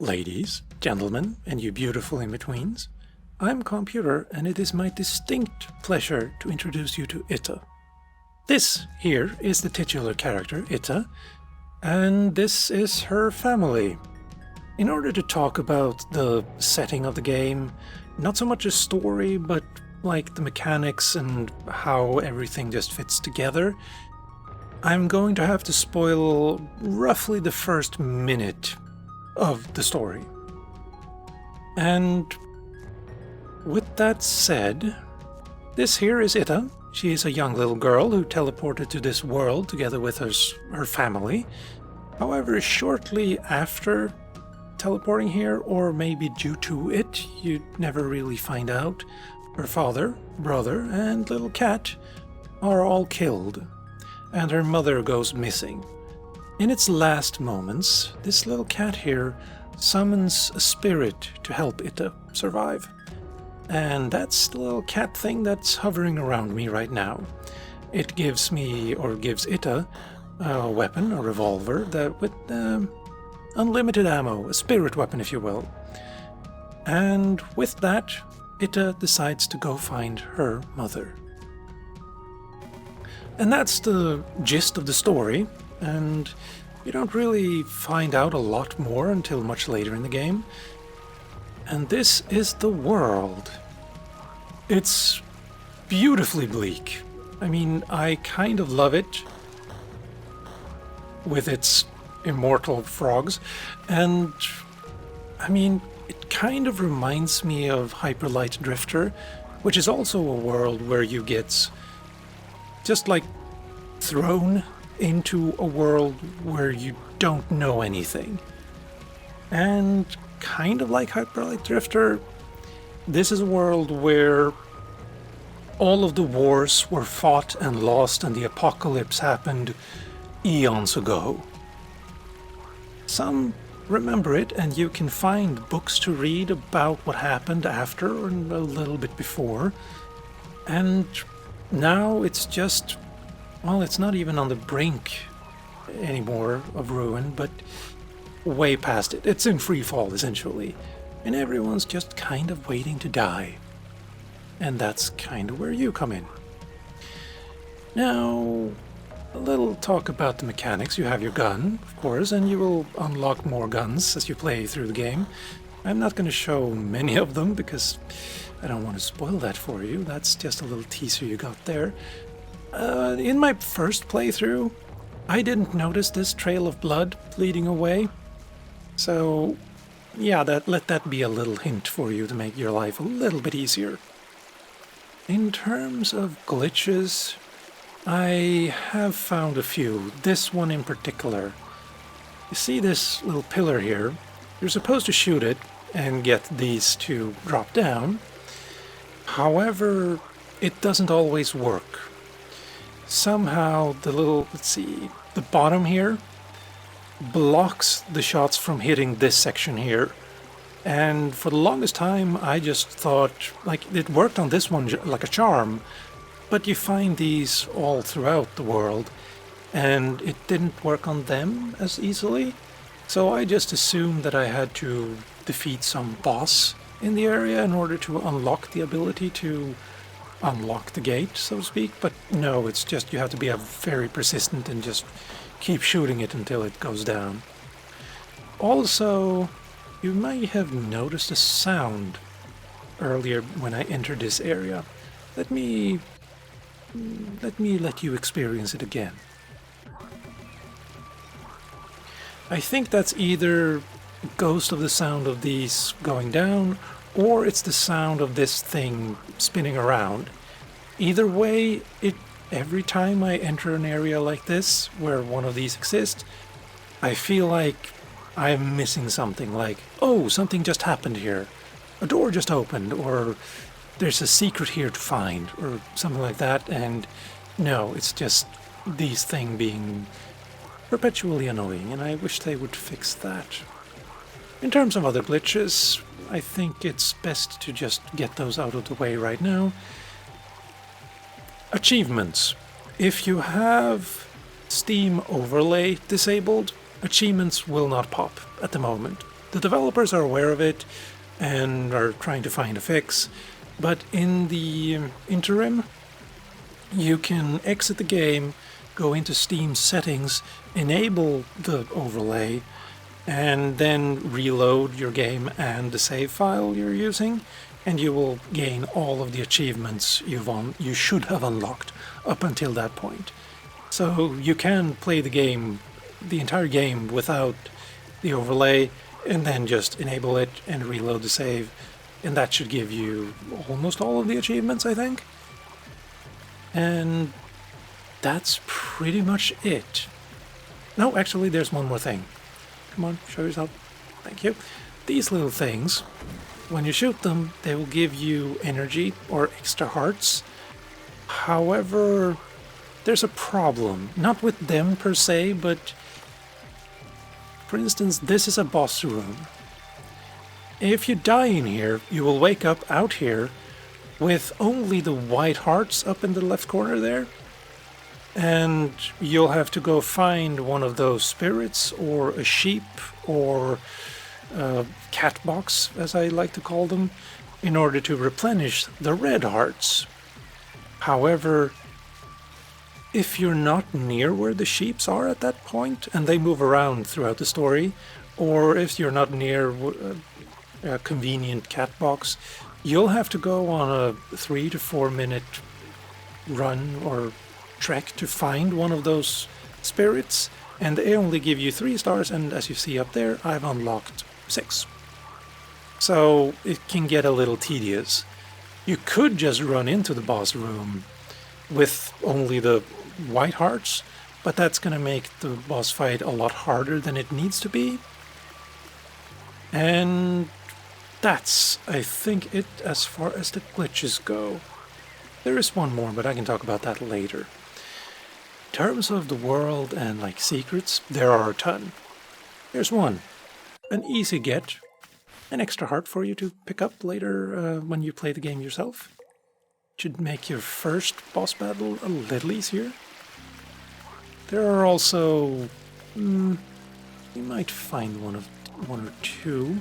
Ladies, gentlemen, and you beautiful in-betweens, I'm Calmputer, and it is my distinct pleasure to introduce you to ITTA. This here is the titular character, ITTA, and this is her family. In order to talk about the setting of the game, not so much a story, but like the mechanics and how everything just fits together, I'm going to have to spoil roughly the first minute of the story. And with that said, this here is ITTA. She is a young little girl who teleported to this world together with her family. However, shortly after teleporting here, or maybe due to it, you never really find out, her father, brother, and little cat are all killed, and her mother goes missing. In its last moments, this little cat here summons a spirit to help ITTA survive. And that's the little cat thing that's hovering around me right now. It gives me, or gives ITTA, a weapon, a revolver, that with unlimited ammo, a spirit weapon if you will. And with that, ITTA decides to go find her mother. And that's the gist of the story, and you don't really find out a lot more until much later in the game. And this is the world. It's beautifully bleak. I mean, I kind of love it with its immortal frogs, and I mean, it kind of reminds me of Hyper Light Drifter, which is also a world where you get just like thrown into a world where you don't know anything. And kind of like Hyper Light Drifter, this is a world where all of the wars were fought and lost and the apocalypse happened eons ago. Some remember it, and you can find books to read about what happened after and a little bit before. And now it's just, well, it's not even on the brink anymore of ruin, but way past it. It's in free fall, essentially. And everyone's just kind of waiting to die. And that's kind of where you come in. Now, a little talk about the mechanics. You have your gun, of course, and you will unlock more guns as you play through the game. I'm not going to show many of them because I don't want to spoil that for you. That's just a little teaser you got there. In my first playthrough, I didn't notice this trail of blood bleeding away. So, yeah, let that be a little hint for you to make your life a little bit easier. In terms of glitches, I have found a few. This one in particular. You see this little pillar here? You're supposed to shoot it and get these to drop down. However, it doesn't always work. Somehow the little, the bottom here blocks the shots from hitting this section here. And for the longest time I just thought, like, it worked on this one like a charm, but you find these all throughout the world, and it didn't work on them as easily. So I just assumed that I had to defeat some boss in the area in order to unlock the ability to unlock the gate, so to speak. But no, it's just you have to be very persistent and just keep shooting it until it goes down. Also, you may have noticed a sound earlier when I entered this area. Let me let you experience it again. I think that's either a ghost of the sound of these going down, or it's the sound of this thing spinning around. Either way, every time I enter an area like this, where one of these exists, I feel like I'm missing something, like, oh, something just happened here. A door just opened, or there's a secret here to find, or something like that, and no, it's just these things being perpetually annoying, and I wish they would fix that. In terms of other glitches, I think it's best to just get those out of the way right now. Achievements. If you have Steam Overlay disabled, achievements will not pop at the moment. The developers are aware of it and are trying to find a fix, but in the interim, you can exit the game, go into Steam settings, enable the overlay, and then reload your game and the save file you're using, and you will gain all of the achievements you should have unlocked up until that point. So you can play the entire game without the overlay, and then just enable it and reload the save, and that should give you almost all of the achievements, I think. And that's pretty much it. No, actually, there's one more thing. Come on, show yourself. Thank you. These little things, when you shoot them, they will give you energy or extra hearts. However, there's a problem. Not with them per se, but for instance, this is a boss room. If you die in here, you will wake up out here with only the white hearts up in the left corner there. And you'll have to go find one of those spirits, or a sheep, or a cat box, as I like to call them, in order to replenish the red hearts. However, if you're not near where the sheeps are at that point, and they move around throughout the story, or if you're not near a convenient cat box, you'll have to go on a 3 to 4 minute run or trek to find one of those spirits, and they only give you 3 stars, and as you see up there, I've unlocked 6. So it can get a little tedious. You could just run into the boss room with only the white hearts, but that's gonna make the boss fight a lot harder than it needs to be. And that's, I think, it as far as the glitches go. There is one more, but I can talk about that later. In terms of the world and like secrets, there are a ton. There's one, an easy get, an extra heart for you to pick up later when you play the game yourself. Should make your first boss battle a little easier. There are also, you might find one or two.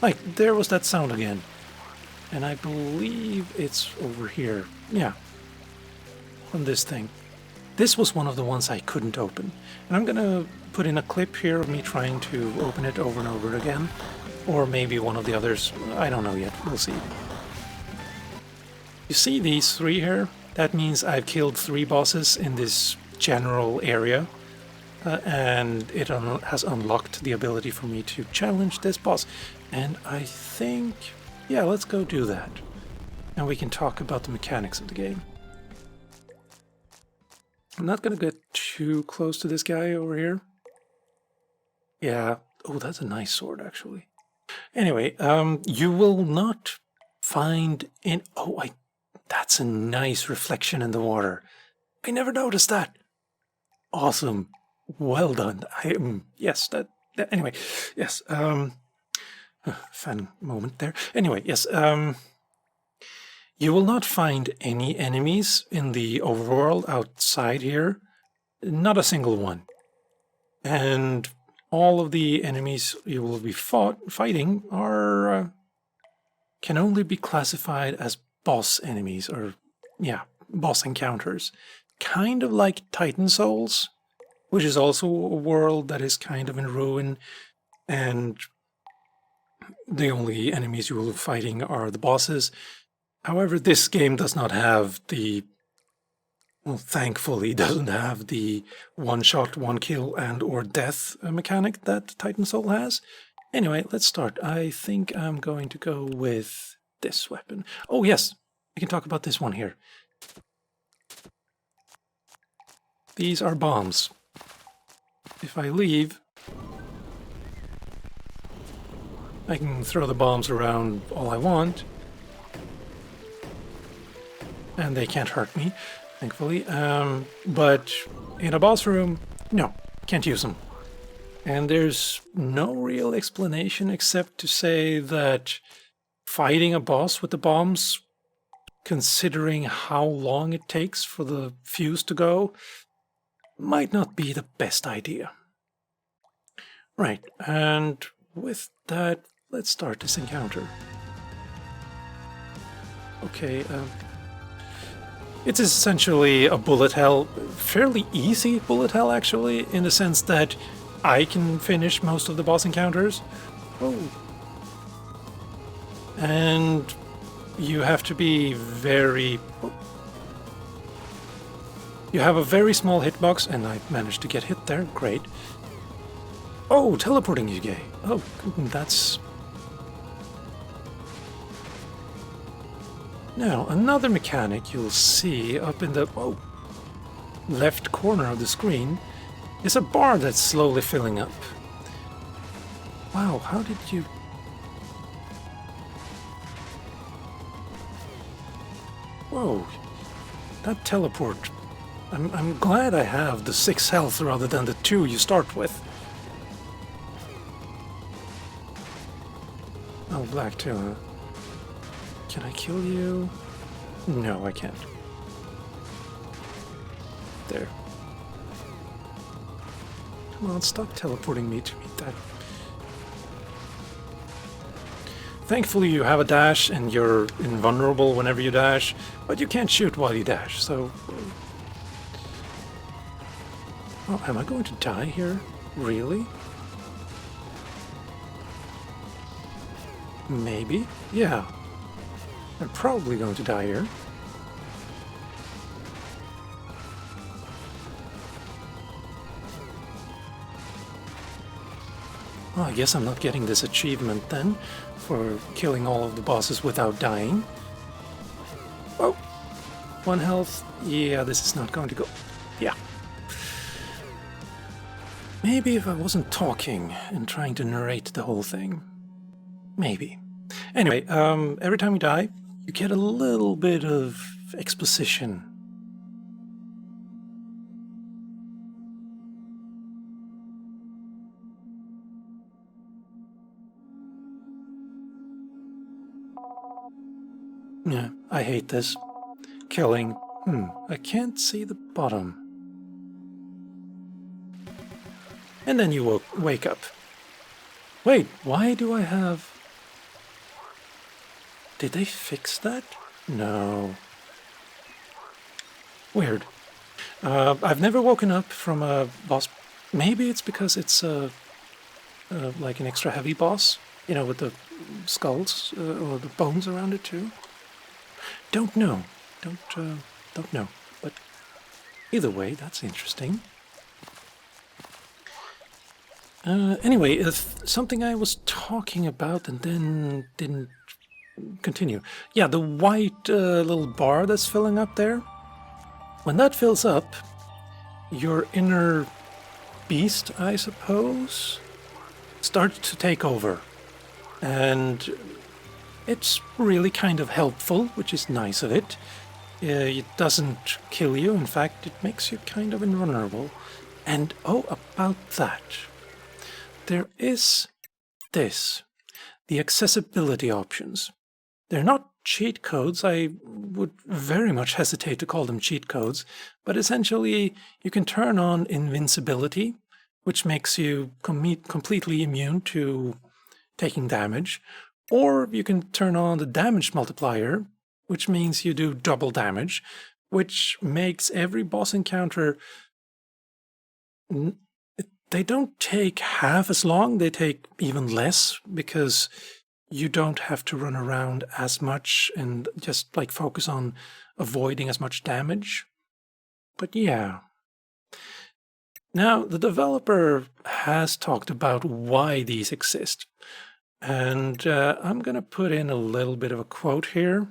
Like, there was that sound again. And I believe it's over here. Yeah. From this thing. This was one of the ones I couldn't open. And I'm gonna put in a clip here of me trying to open it over and over again. Or maybe one of the others. I don't know yet. We'll see. You see these 3 here? That means I've killed 3 bosses in this general area. And it has unlocked the ability for me to challenge this boss. And I think, yeah, let's go do that. And we can talk about the mechanics of the game. I'm not gonna get too close to this guy over here. Yeah, oh, that's a nice sword, actually. Anyway, you will not find in... Oh, that's a nice reflection in the water. I never noticed that. Awesome. Well done. Yes, anyway, yes, fun moment there. Anyway, yes, you will not find any enemies in the overworld outside here. Not a single one. And all of the enemies you will be fighting are, can only be classified as boss enemies, or, yeah, boss encounters. Kind of like Titan Souls, which is also a world that is kind of in ruin, and the only enemies you will be fighting are the bosses. However, this game does not have the, well, thankfully doesn't have the one shot, one kill and or death mechanic that Titan Soul has. Anyway, let's start. I think I'm going to go with this weapon. Oh yes, we can talk about this one here. These are bombs. If I leave, I can throw the bombs around all I want, and they can't hurt me, thankfully. But in a boss room, no, can't use them. And there's no real explanation except to say that fighting a boss with the bombs, considering how long it takes for the fuse to go, might not be the best idea. Right, and with that, let's start this encounter. Okay, it's essentially a bullet hell, fairly easy bullet hell actually, in the sense that I can finish most of the boss encounters. Oh. And you have to be very... You have a very small hitbox, and I managed to get hit there, great. Oh, teleporting you gay. Oh, that's... Now, another mechanic you'll see up in the left corner of the screen is a bar that's slowly filling up. Wow, how did you... Whoa, that teleport. I'm glad I have the 6 health rather than the 2 you start with. Oh, black too, huh? Can I kill you? No, I can't. There. Come on, stop teleporting me to meet that. Thankfully you have a dash and you're invulnerable whenever you dash, but you can't shoot while you dash, so... Oh, am I going to die here? Really? Maybe? Yeah. I'm probably going to die here. Well, I guess I'm not getting this achievement then, for killing all of the bosses without dying. Oh! 1 health. Yeah, this is not going to go... Yeah. Maybe if I wasn't talking and trying to narrate the whole thing. Maybe. Anyway, every time you die, you get a little bit of exposition. Yeah, I hate this. Killing. I can't see the bottom. And then you wake up. Wait, why do I have... Did they fix that? No. Weird. I've never woken up from a boss... Maybe it's because it's like an extra heavy boss, you know, with the skulls or the bones around it too. Don't know. Don't know. But either way, that's interesting. Anyway, something I was talking about and then didn't continue. Yeah, the white little bar that's filling up there. When that fills up, your inner beast, I suppose, starts to take over. And it's really kind of helpful, which is nice of it. It doesn't kill you, in fact, it makes you kind of invulnerable. And oh, about that. There is this, the accessibility options. They're not cheat codes, I would very much hesitate to call them cheat codes, but essentially you can turn on invincibility, which makes you completely immune to taking damage, or you can turn on the damage multiplier, which means you do double damage, which makes every boss encounter... They don't take half as long, they take even less, because you don't have to run around as much and just like focus on avoiding as much damage. But yeah. Now, the developer has talked about why these exist. And I'm going to put in a little bit of a quote here.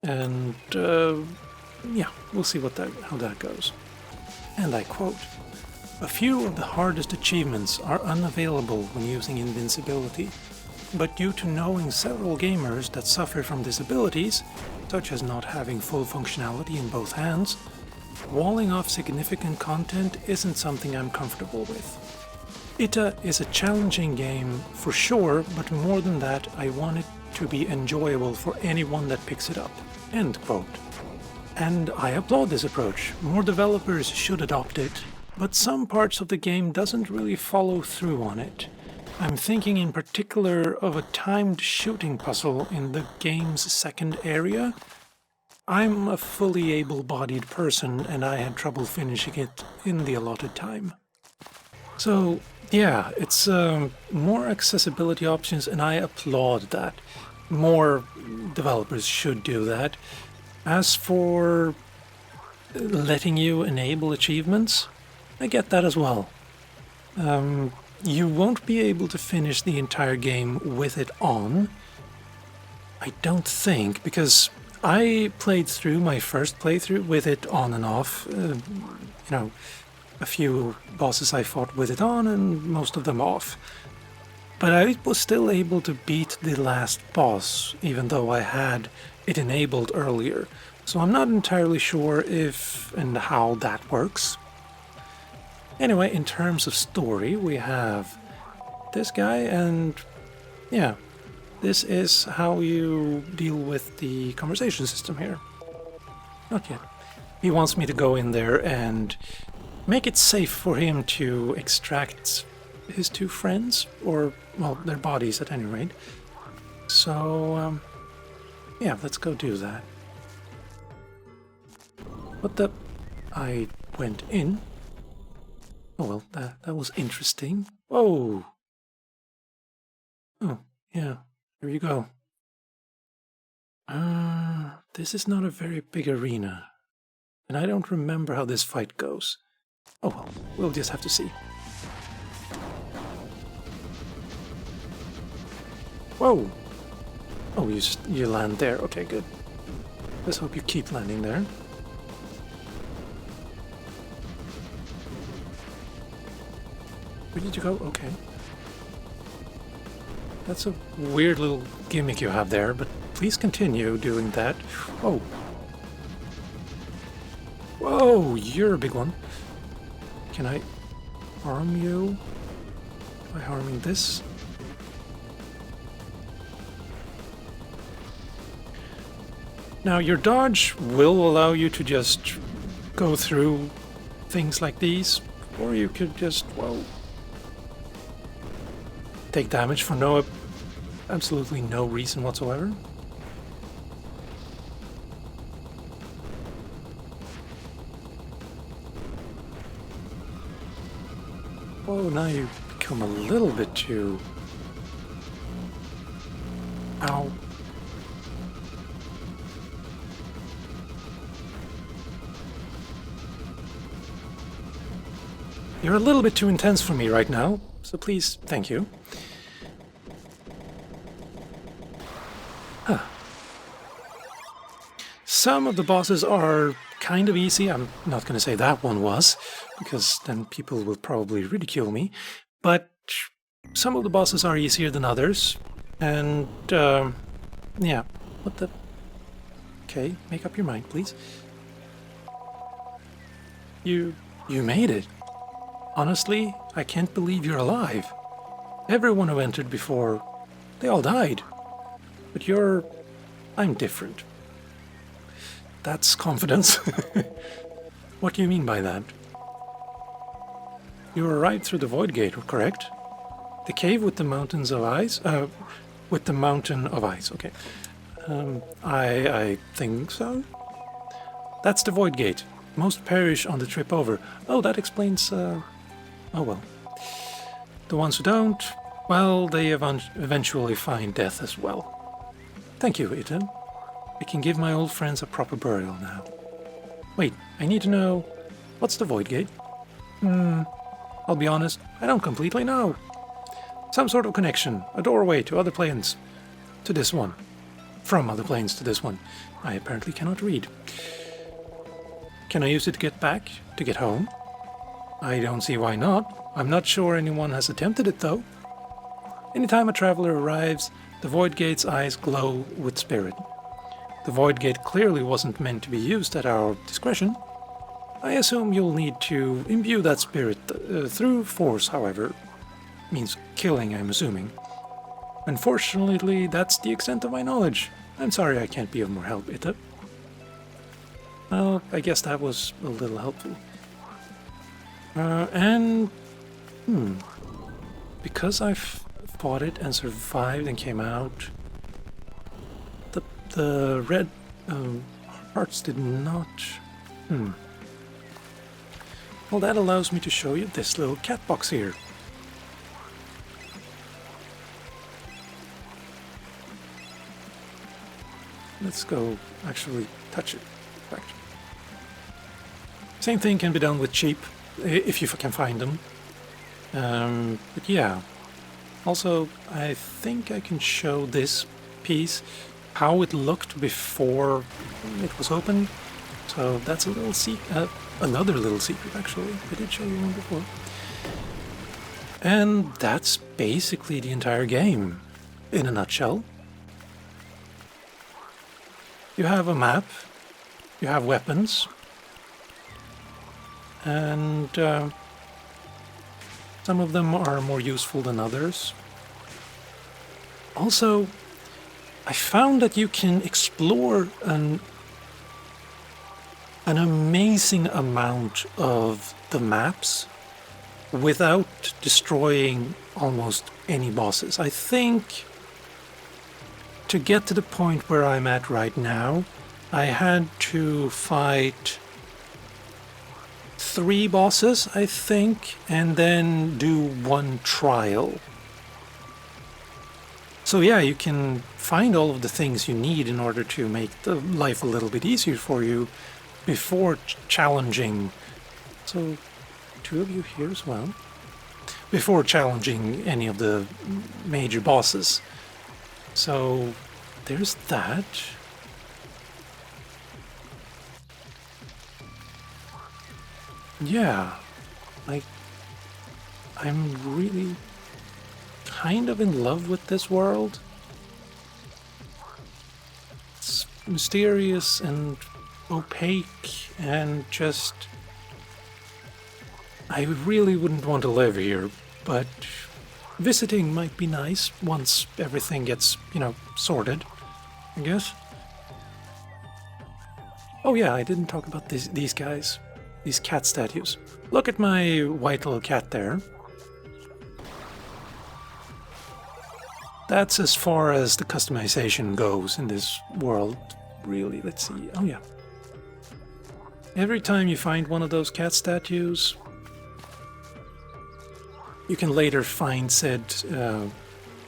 And yeah, we'll see how that goes. And I quote, "A few of the hardest achievements are unavailable when using invincibility, but due to knowing several gamers that suffer from disabilities, such as not having full functionality in both hands, walling off significant content isn't something I'm comfortable with. ITTA is a challenging game for sure, but more than that, I want it to be enjoyable for anyone that picks it up." End quote. And I applaud this approach. More developers should adopt it. But some parts of the game doesn't really follow through on it. I'm thinking in particular of a timed shooting puzzle in the game's second area. I'm a fully able-bodied person, and I had trouble finishing it in the allotted time. So, yeah, it's more accessibility options, and I applaud that. More developers should do that. As for letting you enable achievements, I get that as well. You won't be able to finish the entire game with it on. I don't think, because I played through my first playthrough with it on and off. A few bosses I fought with it on and most of them off. But I was still able to beat the last boss, even though I had it enabled earlier. So I'm not entirely sure if and how that works. Anyway, in terms of story, we have this guy, and yeah, this is how you deal with the conversation system here. Not yet. He wants me to go in there and make it safe for him to extract his two friends, or, well, their bodies at any rate. So, yeah, let's go do that. What the... I went in. Oh, well, that was interesting. Whoa! Oh, yeah, here you go. This is not a very big arena, and I don't remember how this fight goes. Oh well, we'll just have to see. Whoa! Oh, you land there. Okay, good. Let's hope you keep landing there. Where did you go? Okay. That's a weird little gimmick you have there, but please continue doing that. Whoa. Whoa, you're a big one. Can I harm you by harming this? Now, your dodge will allow you to just go through things like these, or you could just, well, take damage for absolutely no reason whatsoever. Oh, now you become a little bit too... Ow. You're a little bit too intense for me right now, so please, thank you. Huh. Some of the bosses are kind of easy. I'm not going to say that one was, because then people will probably ridicule me. But some of the bosses are easier than others. And, yeah. What the... Okay, make up your mind, please. You made it. Honestly, I can't believe you're alive. Everyone who entered before, they all died. But I'm different. That's confidence. What do you mean by that? You arrived through the Void Gate, correct? The cave with the mountains of ice? With the mountain of ice, okay. I think so. That's the Void Gate. Most perish on the trip over. Oh, that explains, oh well. The ones who don't, well, they eventually find death as well. Thank you, ITTA. I can give my old friends a proper burial now. Wait, I need to know... What's the Void Gate? I'll be honest, I don't completely know. Some sort of connection, a doorway to other planes. To this one. From other planes to this one. I apparently cannot read. Can I use it to get back? To get home? I don't see why not. I'm not sure anyone has attempted it, though. Anytime a traveler arrives, the Void Gate's eyes glow with spirit. The Void Gate clearly wasn't meant to be used at our discretion. I assume you'll need to imbue that spirit through force, however. Means killing, I'm assuming. Unfortunately, that's the extent of my knowledge. I'm sorry I can't be of more help, ITTA. Well, I guess that was a little helpful. because I've fought it and survived and came out, the red hearts did not... Well, that allows me to show you this little cat box here. Let's go actually touch it. Right. Same thing can be done with sheep, if you can find them. But yeah. Also, I think I can show this piece, how it looked before it was opened. So that's a little another little secret actually. I did show you one before. And that's basically the entire game, in a nutshell. You have a map, you have weapons, and some of them are more useful than others. Also, I found that you can explore an amazing amount of the maps without destroying almost any bosses. I think to get to the point where I'm at right now, I had to fight 3 bosses, I think, and then do 1 trial. So yeah, you can find all of the things you need in order to make the life a little bit easier for you before challenging. So 2 of you here as well. Before challenging any of the major bosses. So there's that. Yeah, I'm really kind of in love with this world. It's mysterious and opaque and just... I really wouldn't want to live here, but visiting might be nice once everything gets, sorted, I guess. Oh yeah, I didn't talk about these guys. These cat statues. Look at my white little cat there. That's as far as the customization goes in this world, really. Let's see. Oh yeah. Every time you find one of those cat statues, you can later find said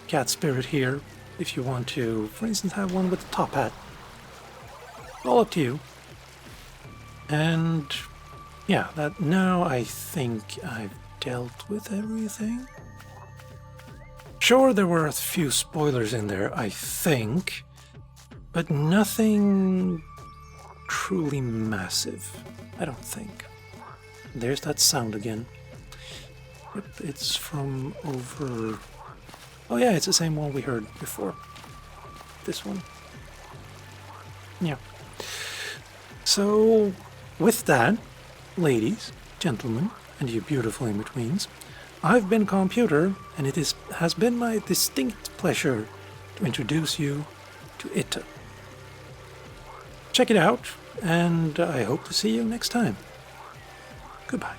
cat spirit here if you want to, for instance, have one with a top hat. All up to you. And yeah, that now I think I've dealt with everything. Sure, there were a few spoilers in there, I think, but nothing truly massive, I don't think. There's that sound again. Yep, it's from over... Oh yeah, it's the same one we heard before. This one. Yeah. So, with that, ladies, gentlemen, and you beautiful in-betweens, I've been Calmputer, and it has been my distinct pleasure to introduce you to ITTA. Check it out, and I hope to see you next time. Goodbye.